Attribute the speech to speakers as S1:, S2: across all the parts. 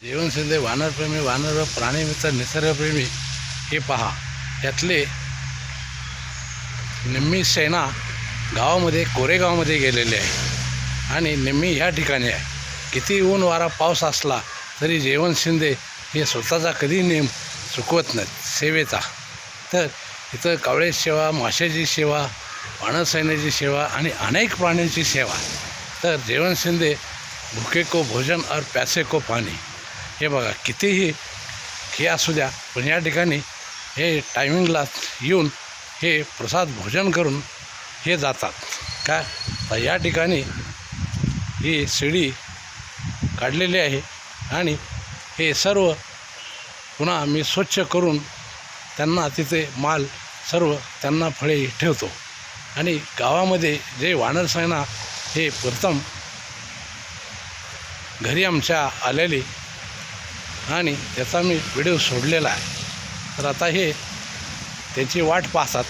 S1: जीवन शिंदे वानरप्रेमी, वानर व प्राणीमित्र, निसर्गप्रेमी हे पहा. यातले निम्मी सेना गावामध्ये कोरेगावमध्ये गेलेले आहे आणि निम्मी ह्या ठिकाणी आहे. किती ऊन वारा पाऊस असला तरी जीवन शिंदे हे स्वतःचा कधी नेम चुकवत नाहीत सेवेचा. तर इथं कावळे सेवा, माशाची सेवा, वानरसैन्याची सेवा आणि अनेक प्राण्यांची सेवा. तर जीवन शिंदे भुके को भोजन और प्यासे को पाणी. हे बघा कितीही हे असू द्या, पण या ठिकाणी हे टायमिंगला येऊन हे प्रसाद भोजन करून हे जातात. काय तर या ठिकाणी ही शिडी काढलेली आहे आणि हे सर्व पुन्हा मी स्वच्छ करून त्यांना तिथे माल सर्व त्यांना फळे ठेवतो. आणि गावामध्ये जे वानरसेना हे प्रथम घरी आमच्या आलेली आणि त्याचा मी व्हिडिओ सोडलेला आहे. तर आता हे त्याची वाट पाहतात,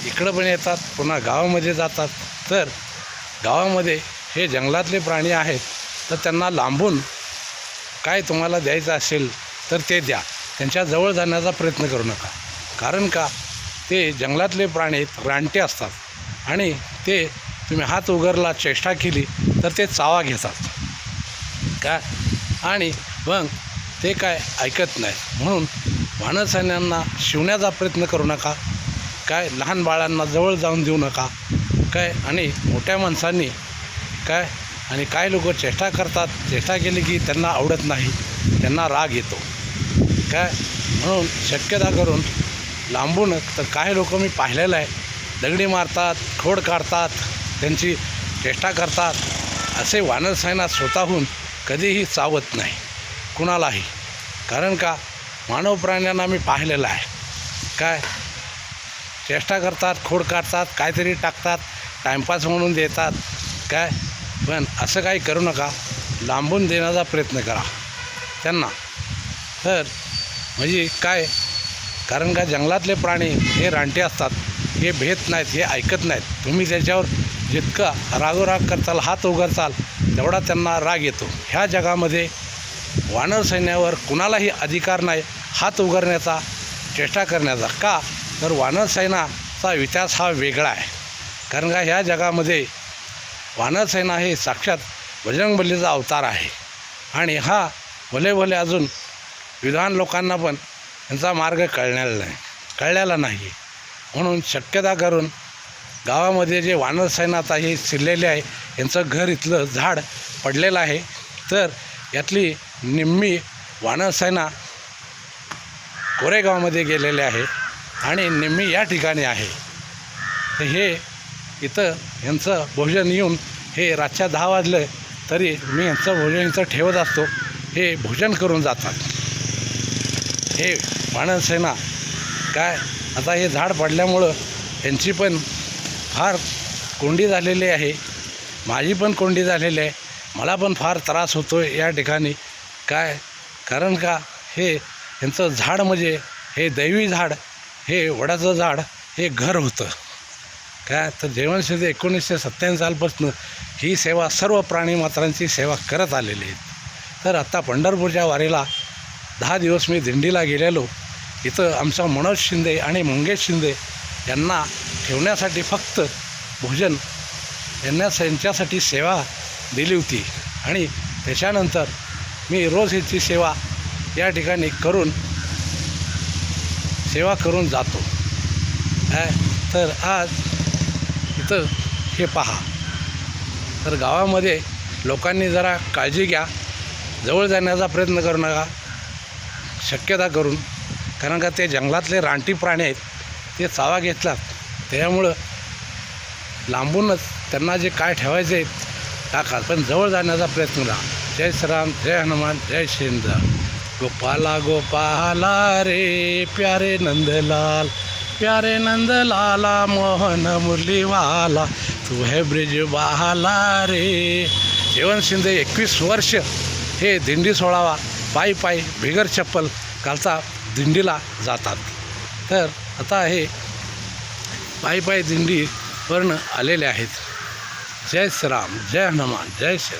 S1: इकडं पण येतात, पुन्हा गावामध्ये जातात. तर गावामध्ये हे जंगलातले प्राणी आहेत, तर त्यांना लांबून काय तुम्हाला द्यायचं असेल तर ते द्या. त्यांच्याजवळ जाण्याचा प्रयत्न करू नका, कारण का ते जंगलातले प्राणी रानटे असतात आणि ते तुम्ही हात उगारला, चेष्टा केली तर ते चावा घेतात काय, आणि मग ते काय ऐकत नाही. म्हणून वानरसैन्यांना शिवण्याचा प्रयत्न करू नका काय, लहान बाळांना जवळ जाऊन देऊ नका काय. आणि मोठ्या माणसांनी काय, आणि काय लोक चेष्टा करतात, चेष्टा केली की त्यांना आवडत नाही, त्यांना राग येतो काय. म्हणून शक्यता करून लांबून. तर काही लोक मी पाहिलेलं आहे, दगडी मारतात, खोड काढतात, त्यांची चेष्टा करतात. असे वानरसेना स्वतःहून कधीही चावत नाही कुणालाही, कारण का मानव प्राण्यांना मी पाहिलेलं आहे काय, चेष्टा करतात, खोड काढतात, काहीतरी टाकतात, टाईमपास म्हणून देतात काय. पण असं काही करू नका, लांबून देण्याचा प्रयत्न करा त्यांना. तर म्हणजे काय, कारण का जंगलातले प्राणी हे रानटे असतात, हे भेट नाहीत, हे ऐकत नाहीत. तुम्ही त्याच्यावर जितका रागोराग करताल, हात उगारताल, तेवढा त्यांना राग येतो. ह्या जगामध्ये वानरसैन्यावर कुणालाही अधिकार नाही हात उगारण्याचा, चेष्टा करण्याचा. का तर वानरसेनाचा इतिहास हा वेगळा आहे. कारण का ह्या जगामध्ये वानरसेना हे साक्षात बजरंगबलीचा अवतार आहे. आणि हा भले भले अजून विद्वान लोकांना पण यांचा मार्ग कळलेला नाही. म्हणून शक्यता करून गावामध्ये जे वानरसेना आता हे शिरलेले आहे, यांचं घर इथलं झाड पडलेलं आहे. तर यातली निम्मी वानरसेना कोरेगावमध्ये गेलेले आहे आणि निम्मी या ठिकाणी आहे. तर हे इथं यांचं भोजन येऊन हे रातच्या 10 वाजलं तरी मी यांचं भोजन इथं ठेवत असतो. हे भोजन करून जातात हे वानरसेना काय. आता हे झाड पडल्यामुळं यांची पण फार कोंडी झालेली आहे, माझी पण कोंडी झालेली आहे. मला पण फार त्रास होतो या ठिकाणी काय, कारण का हे यांचं झाड म्हणजे हे दैवी झाड, हे वडाचं झाड हे घर होतं काय. तर जीवन शिंदे 1997 सालपासून ही सेवा सर्व प्राणीमात्रांची सेवा करत आलेली आहेत. तर आत्ता पंढरपूरच्या वारीला 10 दिवस मी दिंडीला गेलेलो. इथं आमचा मनोज शिंदे आणि मंगेश शिंदे यांना ठेवण्यासाठी फक्त भोजन यांच्यासाठी सेवा दिली होती. आणि त्याच्यानंतर मी रोज ह्याची सेवा या ठिकाणी सेवा करून जातो. तर आज इथं हे पहा. तर गावामध्ये लोकांनी जरा काळजी घ्या, जवळ जाण्याचा प्रयत्न करू नका शक्यता करून, कारण का ते जंगलातले रानटी प्राणी आहेत, ते चावा घेतलात. त्यामुळं लांबूनच त्यांना जे काय ठेवायचे टाका, पण जवळ जाण्याचा प्रयत्न करा. जय श्रीराम, जय हनुमान, जय शिंद. गोपाला गोपाला रे प्यारे नंदलाल, प्यारे नंदलाला मोहन मुरलीवाला, तू है ब्रिज बहाला रे. जीवन शिंदे 21 वर्ष हे दिंडी सोळावा पायी पायी बिगर चप्पल घालता दिंडीला जातात. तर आता हे पायी पायी दिंडीवरनं आलेले आहेत. जय श्रीराम, जय हनुमान, जय श्री